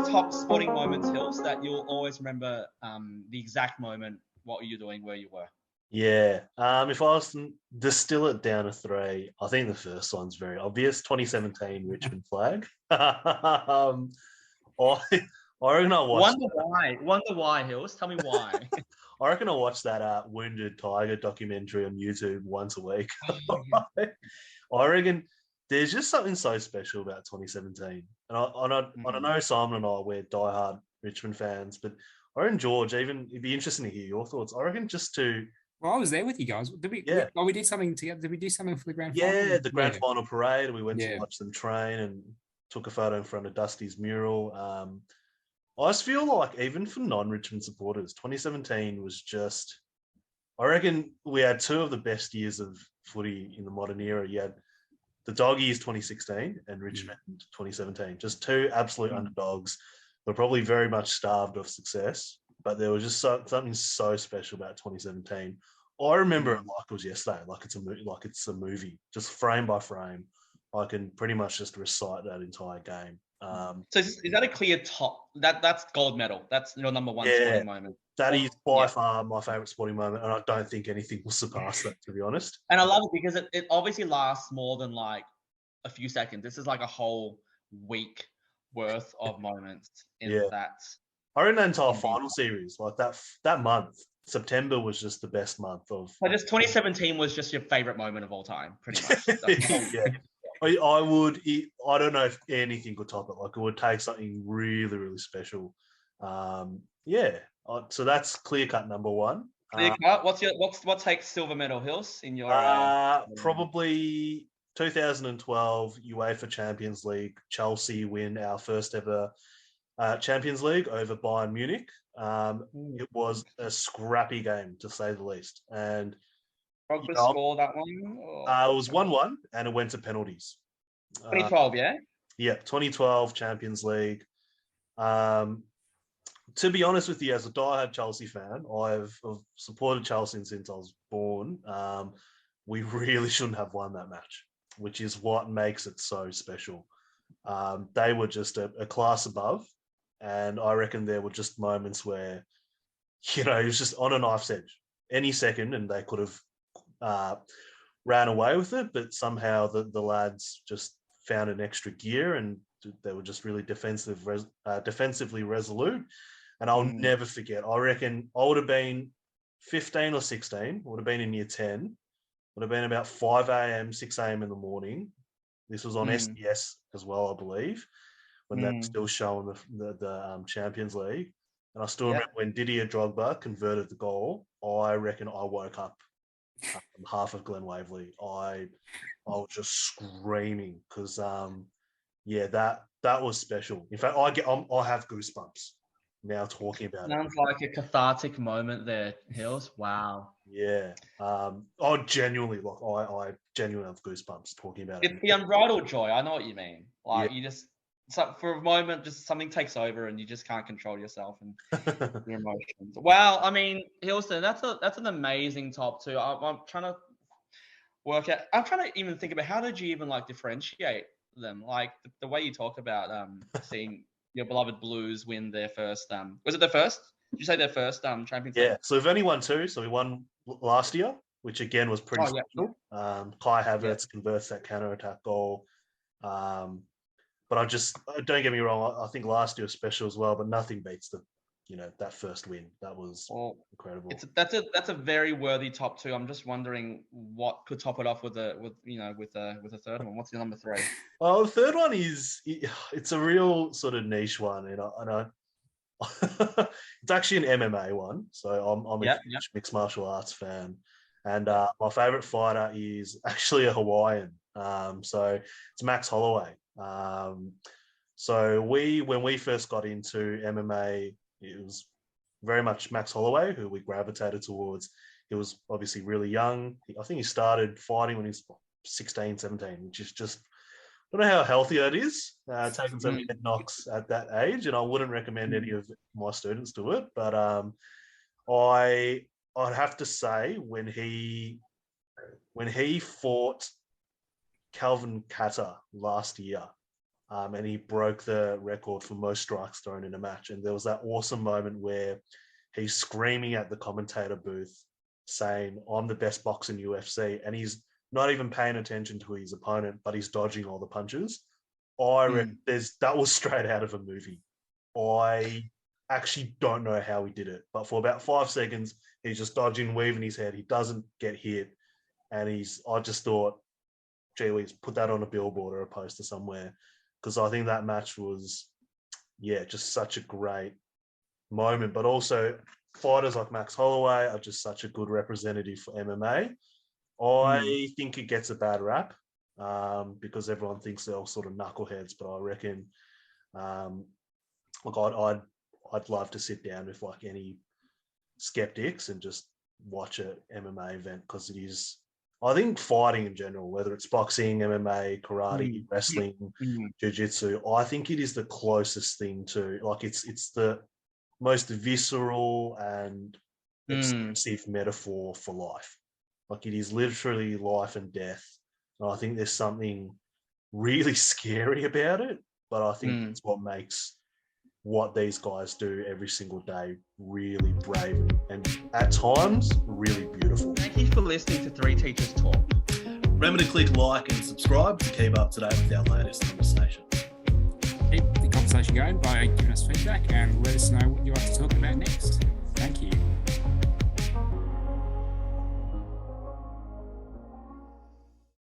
top sporting moments, Hills, that you'll always remember the exact moment, what you're doing, where you were? Yeah. If I was to distill it down to three, I think the first one's very obvious. 2017 Richmond flag. I, I reckon I watched. Wonder why, Hills. Tell me why. I reckon I watch that Wounded Tiger documentary on YouTube once a week. I reckon there's just something so special about 2017. And I know Simon and I, we're diehard Richmond fans, but I reckon George, even it'd be interesting to hear your thoughts. I reckon just to Well, I was there with you guys. Did we? Yeah. We did something together. Did we do something for the grand final? Yeah, the grand final parade. We went to Yeah. watch them train and took a photo in front of Dusty's mural. I just feel like even for non-Richmond supporters, 2017 was just. I reckon we had two of the best years of footy in the modern era. You had the dog years 2016 and Richmond 2017. Just two absolute underdogs. They're probably very much starved of success, but there was just something so special about 2017. I remember it like it was yesterday, like it's a movie, just frame by frame. I can pretty much just recite that entire game. So is that a clear top? That's gold medal. That's your number one sporting moment. That is by far my favourite sporting moment, and I don't think anything will surpass that, to be honest. And I love it because it obviously lasts more than like a few seconds. This is like a whole week worth of moments in that. I reckon that entire final series, like that month, September was just the best month of. So just 2017 was just your favourite moment of all time, pretty much. Yeah. I don't know if anything could top it. Like it would take something really, really special. So that's clear cut number one. Clear cut. What takes silver medal, Hills, in your? Probably 2012 UEFA Champions League. Chelsea win our first ever Champions League over Bayern Munich. It was a scrappy game, to say the least, and. Score that one? It was 1-1 and it went to penalties. 2012, yeah? Yeah, 2012 Champions League. To be honest with you, as a diehard Chelsea fan, I've supported Chelsea since I was born. We really shouldn't have won that match, which is what makes it so special. They were just a class above, and I reckon there were just moments where, it was just on a knife's edge. Any second, and they could have ran away with it, but somehow the lads just found an extra gear and they were just really defensively resolute. And I'll never forget. I reckon I would have been 15 or 16, would have been in year 10, would have been about 5 a.m., 6 a.m. in the morning. This was on SDS as well, I believe, when they were still showing the Champions League. And I still remember when Didier Drogba converted the goal, I reckon I woke up half of Glen Waverley. I was just screaming because that was special. In fact, I have goosebumps now talking about it. Sounds like a cathartic moment there, Hills. Wow. Yeah. I genuinely I genuinely have goosebumps talking about it. It's the unbridled joy. I know what you mean. Like you just for a moment, just something takes over and you just can't control yourself and your emotions. Well, I mean, Hilson, that's an amazing top two. I'm trying to work out. I'm trying to even think about how did you even like differentiate them? Like the way you talk about seeing your beloved Blues win their first. Was it their first? Did you say their first Champions League? Yeah. So we've only won two. So we won last year, which again was pretty special. Kai Havertz converts that counter-attack goal. But don't get me wrong, I think last year was special as well, but nothing beats that first win. That was incredible. That's a very worthy top two. I'm just wondering what could top it off with a third one. What's your number three? Well, the third one it's a real sort of niche one, and it's actually an MMA one. So I'm a huge mixed martial arts fan, and my favorite fighter is actually a Hawaiian. So it's Max Holloway. So when we first got into MMA, it was very much Max Holloway who we gravitated towards. He was obviously really young. I think he started fighting when he was 16, 17, which is just, I don't know how healthy that is, taking so many head knocks at that age. And I wouldn't recommend any of my students do it. But I'd have to say when he fought Calvin Catter last year, and he broke the record for most strikes thrown in a match. And there was that awesome moment where he's screaming at the commentator booth saying, "I'm the best boxer in UFC," and he's not even paying attention to his opponent, but he's dodging all the punches. I reckon that was straight out of a movie. I actually don't know how he did it, but for about 5 seconds, he's just dodging, weaving his head. He doesn't get hit. And I just thought, gee whiz, put that on a billboard or a poster somewhere. Because I think that match was, just such a great moment. But also, fighters like Max Holloway are just such a good representative for MMA. I think it gets a bad rap because everyone thinks they're all sort of knuckleheads. But I reckon, I'd love to sit down with like any skeptics and just watch a MMA event because it is. I think fighting in general, whether it's boxing, MMA, karate, wrestling, jiu-jitsu, I think it is the closest thing to like it's the most visceral and expressive metaphor for life. Like it is literally life and death. And I think there's something really scary about it, but I think that's what makes what these guys do every single day really brave and at times really beautiful. Thank you for listening to Three Teachers Talk. Remember to click like and subscribe to keep up to date with our latest conversation. Keep the conversation going by giving us feedback and let us know what you'd like to talk about next. Thank you.